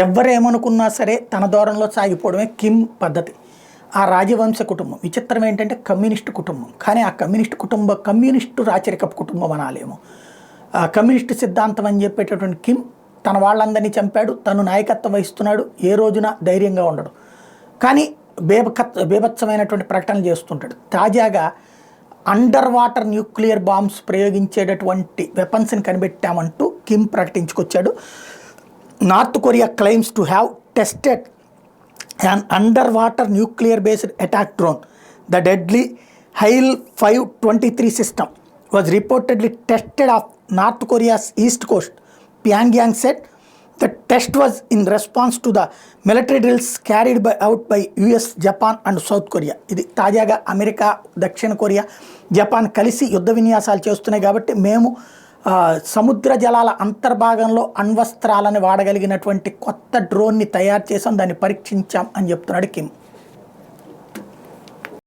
ఎవరేమనుకున్నా సరే తన దూరంలో సాగిపోవడమే కిమ్ పద్ధతి. ఆ రాజవంశ కుటుంబం విచిత్రం ఏంటంటే కమ్యూనిస్టు కుటుంబం. కానీ ఆ కమ్యూనిస్టు రాచరికపు కుటుంబం అనాలేమో. కమ్యూనిస్టు సిద్ధాంతం అని చెప్పేటటువంటి కిమ్ తన వాళ్ళందరినీ చంపాడు, తను నాయకత్వం వహిస్తున్నాడు, ఏ రోజున ధైర్యంగా ఉండడు. కానీ బేభత్సమైనటువంటి ప్రకటనలు చేస్తుంటాడు. తాజాగా అండర్ వాటర్ న్యూక్లియర్ బాంబ్స్ ప్రయోగించేటటువంటి వెపన్స్ని కనిపెట్టామంటూ కిమ్ ప్రకటించుకొచ్చాడు. North Korea claims to have tested an underwater nuclear based attack drone. The deadly HAL 523 system was reportedly tested off North Korea's east coast. Pyongyang said the test was in response to the military drills carried out by US, Japan and South Korea. ఇది తాజాగా America, దక్షిణ Korea, Japan కలిసి యుద్ధ విన్యాసాలు చేస్తున్నాయి కాబట్టి మేము సముద్ర జలాల అంతర్భాగంలో అణ్వస్త్రాలను వాడగలిగినటువంటి కొత్త డ్రోన్ని తయారు చేసాం, దాన్ని పరీక్షించాం అని చెప్తున్నాడు కిమ్.